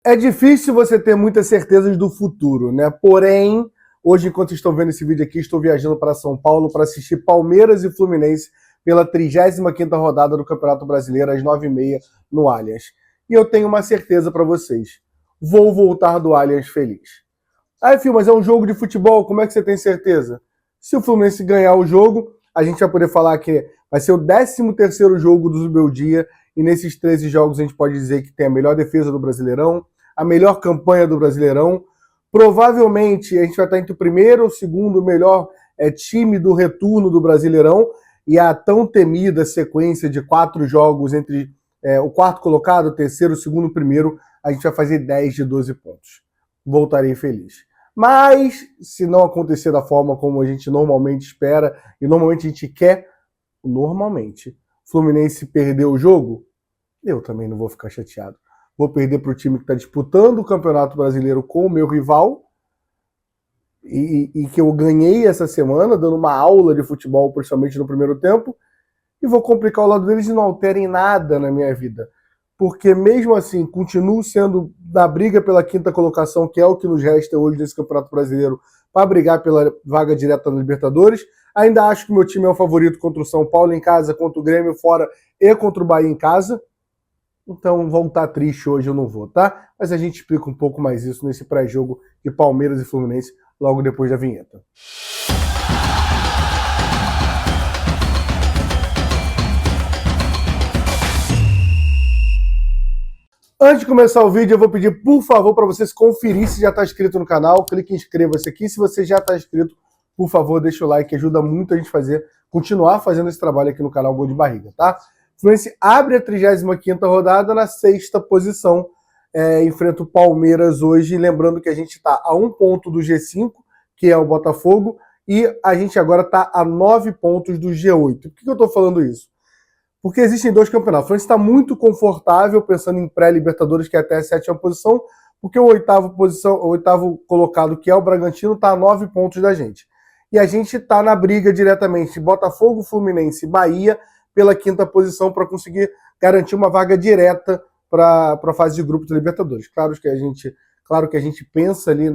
É difícil você ter muitas certezas do futuro, né? Porém, hoje, enquanto estou vendo esse vídeo aqui, estou viajando para São Paulo para assistir Palmeiras e Fluminense pela 35ª rodada do Campeonato Brasileiro, às 9h30, no Allianz. E eu tenho uma certeza para vocês. Vou voltar do Allianz feliz. Ah, filho, mas é um jogo de futebol, como é que você tem certeza? Se o Fluminense ganhar o jogo, a gente vai poder falar que vai ser o 13º jogo do meu dia, e nesses 13 jogos a gente pode dizer que tem a melhor defesa do Brasileirão, a melhor campanha do Brasileirão. Provavelmente a gente vai estar entre o primeiro ou o segundo melhor time do retorno do Brasileirão, e a tão temida sequência de 4 jogos entre o quarto colocado, o terceiro, o segundo, o primeiro, a gente vai fazer 10 de 12 pontos. Voltarei feliz. Mas, se não acontecer da forma como a gente normalmente espera, e normalmente a gente quer, normalmente, Fluminense perder o jogo, eu também não vou ficar chateado. Vou perder para o time que está disputando o Campeonato Brasileiro com o meu rival, e que eu ganhei essa semana, dando uma aula de futebol, principalmente no primeiro tempo, e vou complicar o lado deles e não alterem nada na minha vida. Porque mesmo assim, continuo sendo da briga pela 5ª colocação, que é o que nos resta hoje nesse Campeonato Brasileiro, para brigar pela vaga direta na Libertadores. Ainda acho que o meu time é o favorito contra o São Paulo em casa, contra o Grêmio fora e contra o Bahia em casa. Então, voltar triste hoje eu não vou, tá? Mas a gente explica um pouco mais isso nesse pré-jogo de Palmeiras e Fluminense, logo depois da vinheta. Antes de começar o vídeo, eu vou pedir, por favor, para você se conferir se já está inscrito no canal. Clique em inscreva-se aqui. Se você já está inscrito, por favor, deixa o like, ajuda muito a gente continuar fazendo esse trabalho aqui no canal Gol de Barriga, tá? O Fluminense abre a 35ª rodada na 6ª posição, enfrenta o Palmeiras hoje, lembrando que a gente está a 1 ponto do G5, que é o Botafogo, e a gente agora está a 9 pontos do G8. Por que eu estou falando isso? Porque existem 2 campeonatos. O Fluminense está muito confortável, pensando em pré-Libertadores, que é até a 7ª posição, porque o oitavo colocado, que é o Bragantino, está a 9 pontos da gente. E a gente está na briga diretamente Botafogo, Fluminense e Bahia pela 5ª posição para conseguir garantir uma vaga direta para a fase de grupos da Libertadores. Claro que a gente pensa ali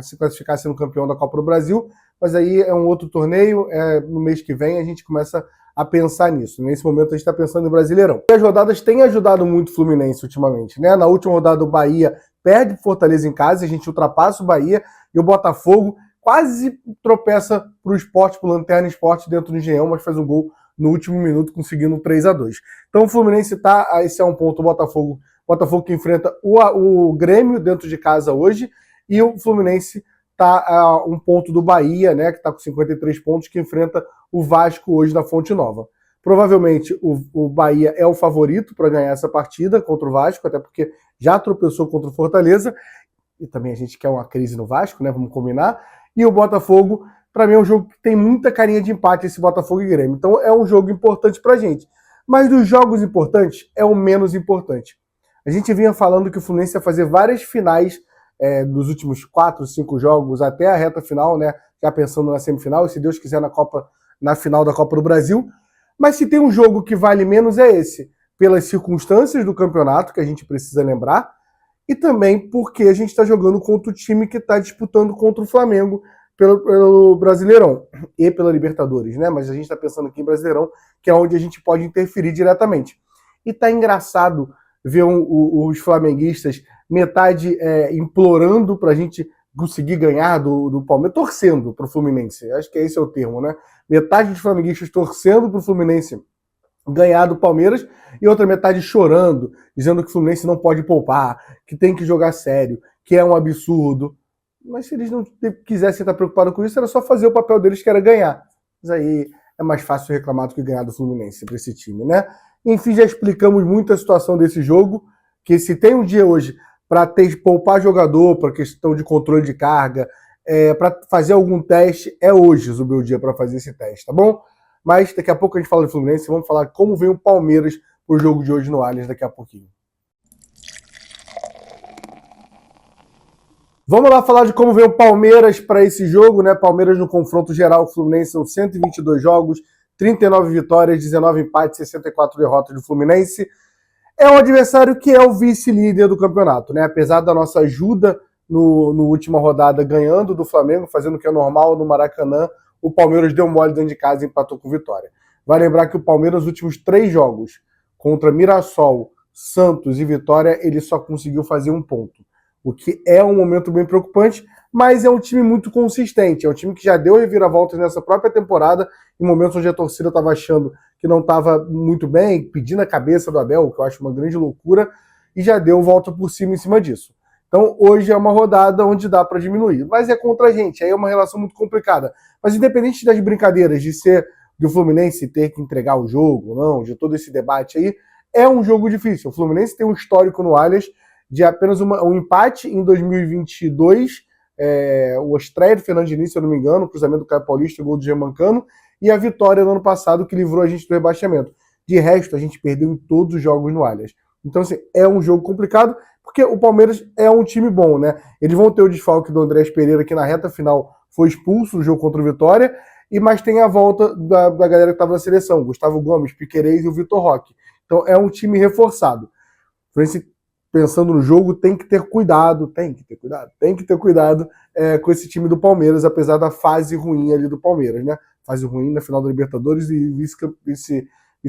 se classificar sendo campeão da Copa do Brasil, mas aí é um outro torneio, no mês que vem a gente começa a pensar nisso. Nesse momento a gente está pensando em Brasileirão. E as rodadas têm ajudado muito o Fluminense ultimamente, né? Na última rodada o Bahia perde Fortaleza em casa, a gente ultrapassa o Bahia, e o Botafogo quase tropeça para o Sport, para o Lanterna Sport dentro do Engenhão, mas faz um gol no último minuto, conseguindo 3-2. Então o Fluminense está, esse é um ponto, o Botafogo que enfrenta o Grêmio dentro de casa hoje, e o Fluminense está a 1 ponto do Bahia, né, que está com 53 pontos, que enfrenta o Vasco hoje na Fonte Nova. Provavelmente o Bahia é o favorito para ganhar essa partida contra o Vasco, até porque já tropeçou contra o Fortaleza, e também a gente quer uma crise no Vasco, né, vamos combinar. E o Botafogo, para mim, é um jogo que tem muita carinha de empate, esse Botafogo e Grêmio. Então é um jogo importante para a gente. Mas dos jogos importantes, é o menos importante. A gente vinha falando que o Fluminense ia fazer várias finais dos últimos 4, 5 jogos até a reta final, né? Já pensando na semifinal, e se Deus quiser na final da Copa do Brasil. Mas se tem um jogo que vale menos é esse, pelas circunstâncias do campeonato, que a gente precisa lembrar, e também porque a gente está jogando contra o time que está disputando contra o Flamengo pelo Brasileirão e pela Libertadores, né? Mas a gente está pensando aqui em Brasileirão, que é onde a gente pode interferir diretamente. E tá engraçado ver os flamenguistas, metade implorando para a gente conseguir ganhar do Palmeiras, torcendo para o Fluminense. Acho que esse é o termo, né? Metade dos flamenguistas torcendo para o Fluminense ganhar do Palmeiras e outra metade chorando, dizendo que o Fluminense não pode poupar, que tem que jogar sério, que é um absurdo. Mas se eles não quisessem estar preocupados com isso, era só fazer o papel deles, que era ganhar. Mas aí é mais fácil reclamar do que ganhar do Fluminense para esse time, né? Enfim, já explicamos muito a situação desse jogo, que se tem um dia hoje para poupar jogador, para questão de controle de carga, para fazer algum teste, é hoje o meu dia para fazer esse teste, tá bom? Mas daqui a pouco a gente fala de Fluminense, vamos falar como vem o Palmeiras pro jogo de hoje no Allianz daqui a pouquinho. Vamos lá falar de como vem o Palmeiras para esse jogo, né? Palmeiras no confronto geral com o Fluminense são 122 jogos, 39 vitórias, 19 empates, 64 derrotas do Fluminense. É um adversário que é o vice-líder do campeonato, né? Apesar da nossa ajuda no última rodada ganhando do Flamengo, fazendo o que é normal no Maracanã, o Palmeiras deu mole dentro de casa e empatou com vitória. Vai lembrar que o Palmeiras, nos últimos 3 jogos, contra Mirassol, Santos e Vitória, ele só conseguiu fazer 1 ponto. O que é um momento bem preocupante, mas é um time muito consistente. É um time que já deu reviravoltas nessa própria temporada, em momentos onde a torcida estava achando que não estava muito bem, pedindo a cabeça do Abel, o que eu acho uma grande loucura, e já deu volta por cima em cima disso. Então, hoje é uma rodada onde dá para diminuir. Mas é contra a gente, aí é uma relação muito complicada. Mas independente das brincadeiras de ser do Fluminense ter que entregar o jogo, não, de todo esse debate aí, é um jogo difícil. O Fluminense tem um histórico no Allianz de apenas um empate em 2022, o estreia do Fernando Diniz, se eu não me engano, o cruzamento do Caio Paulista, o gol do Germancano, e a vitória no ano passado que livrou a gente do rebaixamento. De resto, a gente perdeu em todos os jogos no Allianz. Então, assim, é um jogo complicado, porque o Palmeiras é um time bom, né? Eles vão ter o desfalque do Andrés Pereira, que na reta final foi expulso no jogo contra o Vitória, mas tem a volta da galera que estava na seleção, Gustavo Gomes, Piquerez e o Vitor Roque. Então, é um time reforçado. O Fluminense, pensando no jogo, tem que ter cuidado com esse time do Palmeiras, apesar da fase ruim ali do Palmeiras, né? Fase ruim na final da Libertadores e vice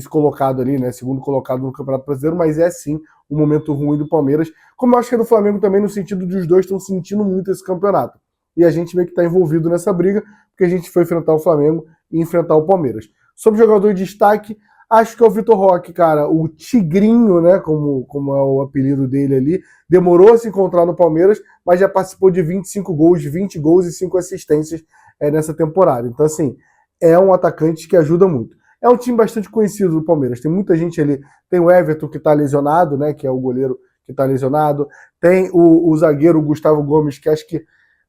colocado ali, né? Segundo colocado no Campeonato Brasileiro, mas é sim um momento ruim do Palmeiras, como eu acho que é do Flamengo também, no sentido de os dois estão sentindo muito esse campeonato. E a gente meio que está envolvido nessa briga, porque a gente foi enfrentar o Flamengo e enfrentar o Palmeiras. Sobre jogador de destaque, acho que é o Vitor Roque, cara, o Tigrinho, né, como é o apelido dele ali, demorou a se encontrar no Palmeiras, mas já participou de 25 gols, 20 gols e 5 assistências nessa temporada. Então, assim, é um atacante que ajuda muito. É um time bastante conhecido do Palmeiras, tem muita gente ali, tem o Everton que está lesionado, né, que é o goleiro que está lesionado, tem o zagueiro Gustavo Gomes, que acho que,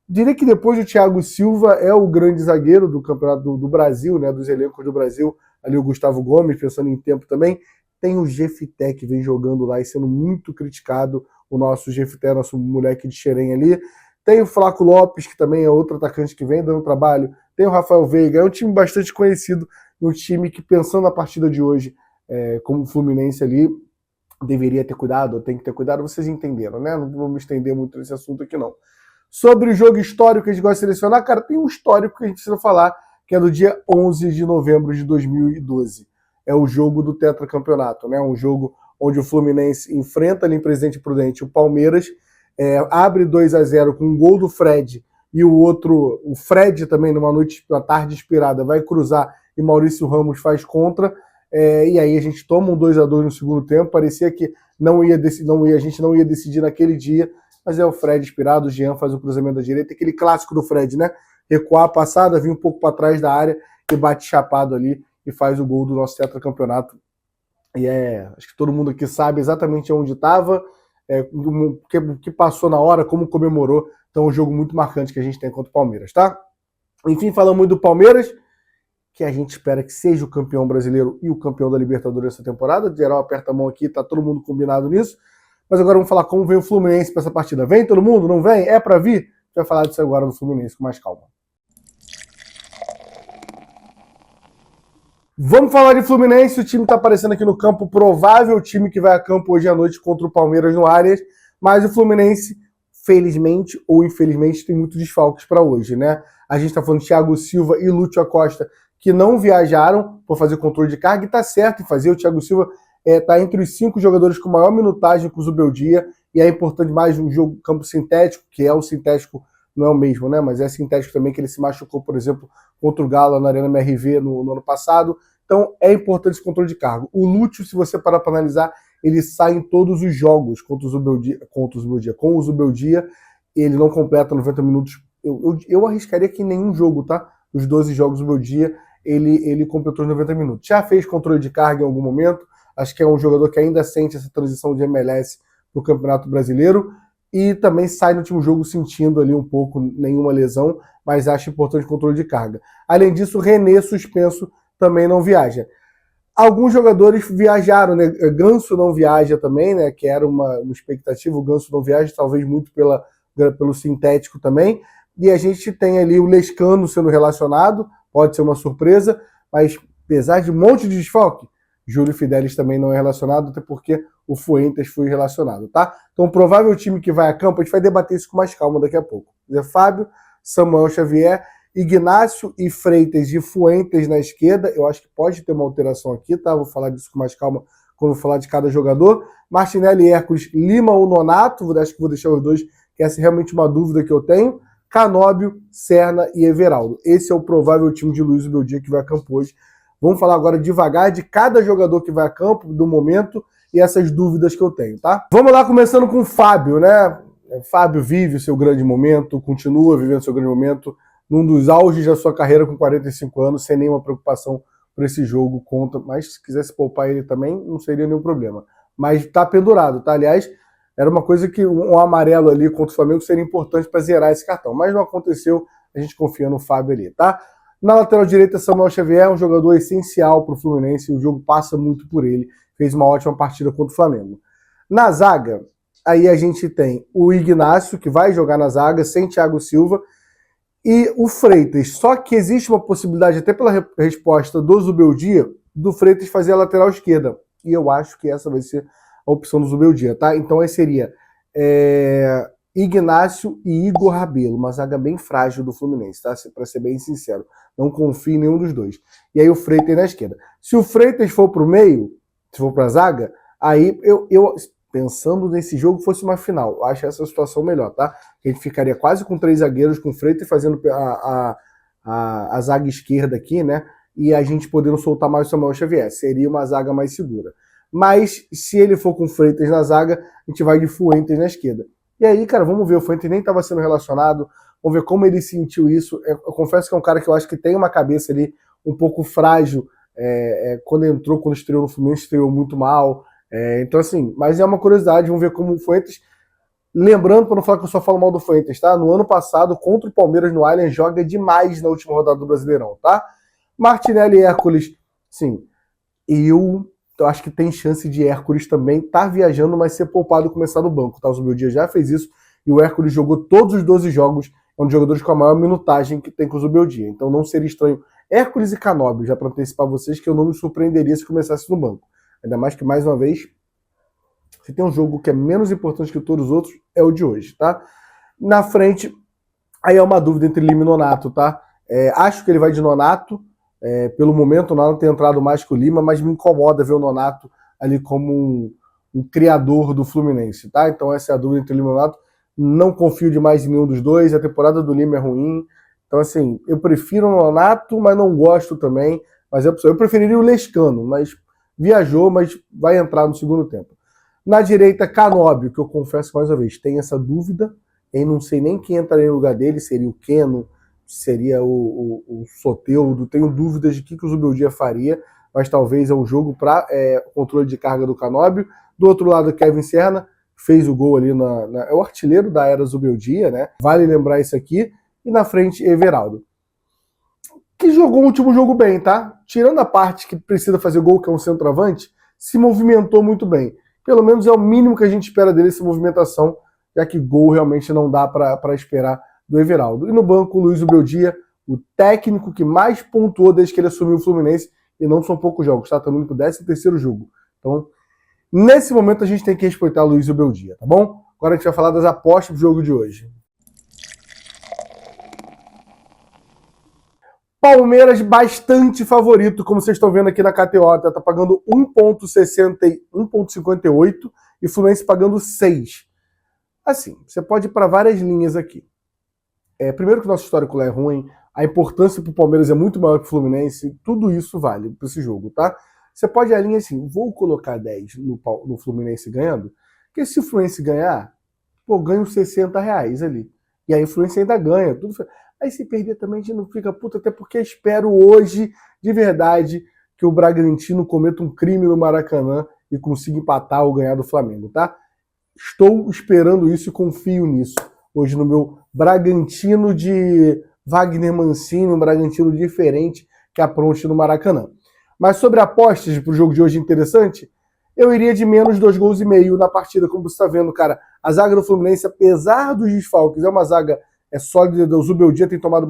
diria que depois do Thiago Silva, é o grande zagueiro do campeonato do Brasil, né, dos elencos do Brasil, ali o Gustavo Gomes, pensando em tempo também. Tem o Jefité, que vem jogando lá e sendo muito criticado, o nosso Jefité, nosso moleque de Xerém ali. Tem o Flaco Lopes, que também é outro atacante que vem dando trabalho. Tem o Rafael Veiga, é um time bastante conhecido, um time que, pensando na partida de hoje, como o Fluminense ali, deveria ter cuidado, ou tem que ter cuidado, vocês entenderam, né? Não vou me estender muito nesse assunto aqui, não. Sobre o jogo histórico que a gente gosta de selecionar, cara, tem um histórico que a gente precisa falar, que é do dia 11 de novembro de 2012. É o jogo do tetracampeonato, né? Um jogo onde o Fluminense enfrenta ali em Presidente Prudente o Palmeiras, abre 2-0 com um gol do Fred, e o Fred também, numa tarde inspirada, vai cruzar e Maurício Ramos faz contra, e aí a gente toma um 2-2 no segundo tempo, parecia que a gente não ia decidir naquele dia, mas é o Fred inspirado, o Jean faz o cruzamento da direita, aquele clássico do Fred, né? Recuar a passada, vir um pouco para trás da área e bate chapado ali e faz o gol do nosso tetracampeonato. E acho que todo mundo aqui sabe exatamente onde estava, o que passou na hora, como comemorou. Então é um jogo muito marcante que a gente tem contra o Palmeiras, tá? Enfim, falamos muito do Palmeiras, que a gente espera que seja o campeão brasileiro e o campeão da Libertadores essa temporada. O geral aperta a mão aqui, tá todo mundo combinado nisso. Mas agora vamos falar como vem o Fluminense para essa partida. Vem todo mundo? Não vem? É para vir? A gente vai falar disso agora do Fluminense com mais calma. Vamos falar de Fluminense, o time está aparecendo aqui no campo, provável time que vai a campo hoje à noite contra o Palmeiras no Allianz, mas o Fluminense, felizmente ou infelizmente, tem muitos desfalques para hoje, né? A gente está falando de Thiago Silva e Lúcio Acosta, que não viajaram por fazer controle de carga, e está certo em fazer. O Thiago Silva está entre os 5 jogadores com maior minutagem com o Zubeldia, e é importante mais um jogo campo sintético, que é o sintético, não é o mesmo, né? Mas é sintético também, que ele se machucou, por exemplo, contra o Galo na Arena MRV no ano passado. Então é importante esse controle de cargo. O Lúcio, se você parar para analisar, ele sai em todos os jogos com o Zubeldia, ele não completa 90 minutos. Eu arriscaria que em nenhum jogo, tá? Os 12 jogos do Zubeldia, ele completou os 90 minutos. Já fez controle de carga em algum momento, acho que é um jogador que ainda sente essa transição de MLS para o Campeonato Brasileiro, e também sai no último jogo sentindo ali um pouco nenhuma lesão, mas acho importante o controle de carga. Além disso, o René, suspenso, também não viaja. Alguns jogadores viajaram, né? Ganso não viaja também, né? Que era uma expectativa, o Ganso não viaja, talvez muito pelo sintético também. E a gente tem ali o Lescano sendo relacionado, pode ser uma surpresa, mas apesar de um monte de desfalque, Júlio Fidelis também não é relacionado, até porque o Fuentes foi relacionado, tá? Então, o provável time que vai a campo, a gente vai debater isso com mais calma daqui a pouco. Zé Fábio, Samuel Xavier, Ignacio e Freitas de Fuentes na esquerda. Eu acho que pode ter uma alteração aqui, tá? Vou falar disso com mais calma quando falar de cada jogador. Martinelli e Hércules, Lima ou Nonato, acho que vou deixar os dois, que essa é realmente uma dúvida que eu tenho. Canóbio, Serna e Everaldo. Esse é o provável time de Luiz Beldia que vai a campo hoje. Vamos falar agora devagar de cada jogador que vai a campo, do momento, e essas dúvidas que eu tenho, tá? Vamos lá, começando com o Fábio, né? Fábio vive o seu grande momento, continua vivendo o seu grande momento, num dos auges da sua carreira com 45 anos, sem nenhuma preocupação por esse jogo contra. Mas se quisesse poupar ele também, não seria nenhum problema. Mas tá pendurado, tá? Aliás, era uma coisa que um amarelo ali contra o Flamengo seria importante para zerar esse cartão. Mas não aconteceu, a gente confia no Fábio ali, tá? Na lateral direita, Samuel Xavier, um jogador essencial para o Fluminense, o jogo passa muito por ele, fez uma ótima partida contra o Flamengo. Na zaga, aí a gente tem o Ignacio, que vai jogar na zaga, sem Thiago Silva, e o Freitas. Só que existe uma possibilidade, até pela resposta do Zubeldia, do Freitas fazer a lateral esquerda. E eu acho que essa vai ser a opção do Zubeldia, tá? Então aí seria Ignacio e Igor Rabelo, uma zaga bem frágil do Fluminense, tá? Para ser bem sincero. Não confio em nenhum dos dois. E aí o Freitas na esquerda. Se o Freitas for pro meio, se for pra zaga, aí eu pensando nesse jogo fosse uma final, eu acho essa situação melhor, tá? A gente ficaria quase com 3 zagueiros, com o Freitas fazendo a zaga esquerda aqui, né? E a gente podendo soltar mais o Samuel Xavier. Seria uma zaga mais segura. Mas se ele for com o Freitas na zaga, a gente vai de Fuentes na esquerda. E aí, cara, vamos ver, o Fuentes nem estava sendo relacionado, vamos ver como ele sentiu isso. Eu confesso que é um cara que eu acho que tem uma cabeça ali um pouco frágil, quando estreou no Fluminense, estreou muito mal. Então, assim, mas é uma curiosidade, vamos ver como o Fuentes. Lembrando, para não falar que eu só falo mal do Fuentes, tá? No ano passado, contra o Palmeiras no Allianz, joga demais na última rodada do Brasileirão, tá? Martinelli e Hércules, sim, eu acho que tem chance de Hércules também estar viajando, mas ser poupado e começar no banco, tá? O Zubeldia já fez isso e o Hércules jogou todos os 12 jogos, é um dos jogadores com a maior minutagem que tem com o Zubeldia, então não seria estranho. Hércules e Canóbio, já para antecipar vocês, que eu não me surpreenderia se começasse no banco. Ainda mais que, mais uma vez, se tem um jogo que é menos importante que todos os outros, é o de hoje, tá? Na frente, aí é uma dúvida entre Lima e Nonato, tá? Acho que ele vai de Nonato. Pelo momento, o Nonato tem entrado mais que o Lima, mas me incomoda ver o Nonato ali como um criador do Fluminense, tá? Então essa é a dúvida entre o Lima e o Nonato. Não confio demais em nenhum dos dois, a temporada do Lima é ruim. Então, assim, eu prefiro o Nonato, mas não gosto também. Mas eu preferiria o Lescano, mas viajou, mas vai entrar no segundo tempo. Na direita, Canóbio, que eu confesso mais uma vez, tem essa dúvida. Eu não sei nem quem entraria no lugar dele, seria o Keno, seria o Soteldo. Tenho dúvidas de que o Zubeldia faria, mas talvez é um jogo para controle de carga do Canóbio. Do outro lado, Kevin Serna fez o gol ali, é o artilheiro da era Zubeldia, né? Vale lembrar isso aqui. E na frente, Everaldo, que jogou o último jogo bem, tá? Tirando a parte que precisa fazer gol, que é um centroavante, se movimentou muito bem. Pelo menos é o mínimo que a gente espera dele, essa movimentação, já que gol realmente não dá para esperar do Everaldo. E no banco, o Luiz Zubeldia, o técnico que mais pontuou desde que ele assumiu o Fluminense, e não são poucos jogos, tá? Estamos indo pro 13º jogo. Então, nesse momento, a gente tem que respeitar o Luiz Zubeldia, tá bom? Agora a gente vai falar das apostas do jogo de hoje. Palmeiras bastante favorito, como vocês estão vendo aqui na KTO, tá pagando 1,58 e o Fluminense pagando 6. Assim, você pode ir para várias linhas aqui. Primeiro que o nosso histórico lá é ruim, a importância para o Palmeiras é muito maior que o Fluminense, tudo isso vale para esse jogo, tá? Você pode ir a linha assim, vou colocar 10 no Fluminense ganhando, porque se o Fluminense ganhar, pô, ganho R$60 ali. E aí o Fluminense ainda ganha, tudo. Aí se perder também a gente não fica puto, até porque espero hoje, de verdade, que o Bragantino cometa um crime no Maracanã e consiga empatar ou ganhar do Flamengo, tá? Estou esperando isso e confio nisso. Hoje no meu Bragantino de Wagner Mancini, um Bragantino diferente que apronte no Maracanã. Mas sobre apostas para o jogo de hoje interessante, eu iria de menos 2,5 gols na partida, como você está vendo, cara. A zaga do Fluminense, apesar dos desfalques, é uma zaga sólida. O Zubeldia tem tomado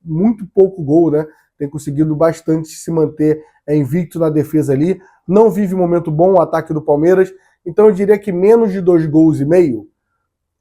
muito pouco gol, né? Tem conseguido bastante se manter invicto na defesa ali. não vive um momento bom o ataque do Palmeiras, então eu diria que menos de 2,5 gols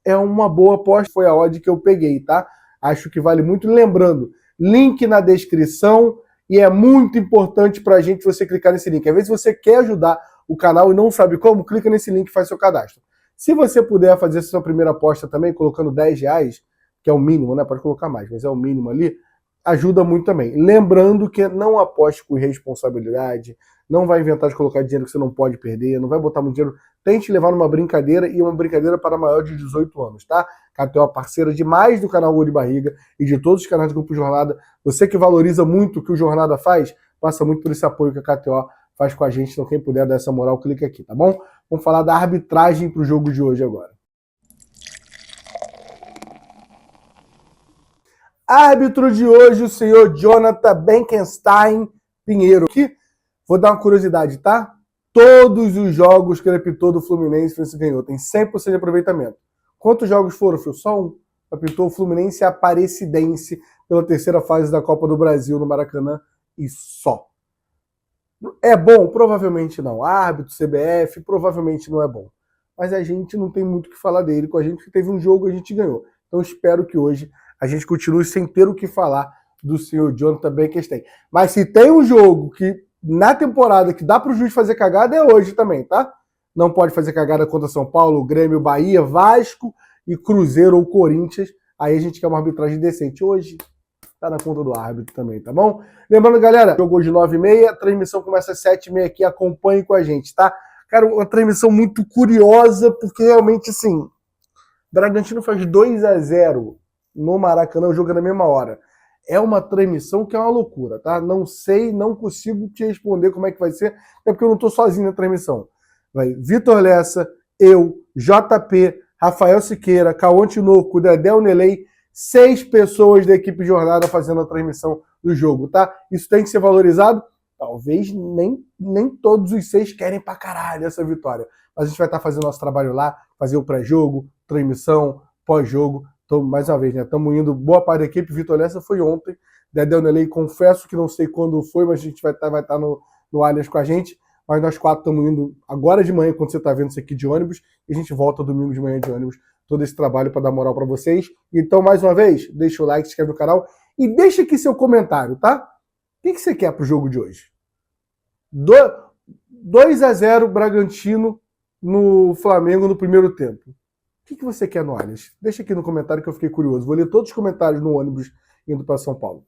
é uma boa aposta, foi a odd que eu peguei, tá? Acho que vale muito. Lembrando, link na descrição, e é muito importante pra gente você clicar nesse link. Às vezes você quer ajudar o canal e não sabe como, clica nesse link e faz seu cadastro. Se você puder fazer sua primeira aposta também, colocando R$10, que é o mínimo, né? Pode colocar mais, mas é o mínimo ali, ajuda muito também. Lembrando que não aposte com irresponsabilidade, não vai inventar de colocar dinheiro que você não pode perder, não vai botar muito dinheiro. Tente levar numa brincadeira, e uma brincadeira para maior de 18 anos, tá? KTO é parceira demais do canal Gol de Barriga e de todos os canais do Grupo Jornada. Você que valoriza muito o que o Jornada faz, passa muito por esse apoio que a KTO faz com a gente. Então quem puder dar essa moral, clica aqui, tá bom? Vamos falar da arbitragem para o jogo de hoje agora. Árbitro de hoje, o senhor Jonathan Benkenstein Pinheiro. Aqui, vou dar uma curiosidade, tá? Todos os jogos que ele apitou do Fluminense, o Fluminense ganhou. Tem 100% de aproveitamento. Quantos jogos foram, filho? Só um. Apitou o Fluminense e a Aparecidense pela terceira fase da Copa do Brasil no Maracanã e só. É bom? Provavelmente não. Árbitro, CBF, provavelmente não é bom. Mas a gente não tem muito o que falar dele. Com a gente que teve um jogo, a gente ganhou. Então espero que hoje a gente continue sem ter o que falar do senhor Jonathan Benkenstein. Mas se tem um jogo que na temporada que dá pro juiz fazer cagada, é hoje também, tá? Não pode fazer cagada contra São Paulo, Grêmio, Bahia, Vasco e Cruzeiro ou Corinthians. Aí a gente quer uma arbitragem decente. Hoje tá na conta do árbitro também, tá bom? Lembrando, galera, jogou de 9h30, a transmissão começa às 7h30 aqui, acompanhe com a gente, tá? Cara, uma transmissão muito curiosa, porque realmente, assim, Bragantino faz 2-0 no Maracanã, o jogo é na mesma hora. É uma transmissão que é uma loucura, tá? Não sei, não consigo te responder como é que vai ser, até porque eu não tô sozinho na transmissão. Vai Vitor Lessa, eu, JP, Rafael Siqueira, Cauã Tinoco, Dedé Nelei, 6 pessoas da equipe Jornada fazendo a transmissão do jogo, tá? Isso tem que ser valorizado. Talvez nem todos os 6 querem pra caralho essa vitória. Mas a gente vai estar fazendo nosso trabalho lá, fazer o pré-jogo, transmissão, pós-jogo. Então, mais uma vez, né? Estamos indo, boa parte da equipe. Vitor Lessa foi ontem. Dedé Nelei, confesso que não sei quando foi, mas a gente vai estar no Allianz com a gente. Mas nós 4 estamos indo agora de manhã, quando você está vendo isso aqui, de ônibus. E a gente volta domingo de manhã de ônibus. Todo esse trabalho para dar moral para vocês. Então, mais uma vez, deixa o like, se inscreve no canal. E deixa aqui seu comentário, tá? O que você quer pro jogo de hoje? 2-0 Bragantino no Flamengo no primeiro tempo. O que você quer no Allianz? Deixa aqui no comentário que eu fiquei curioso. Vou ler todos os comentários no ônibus indo para São Paulo.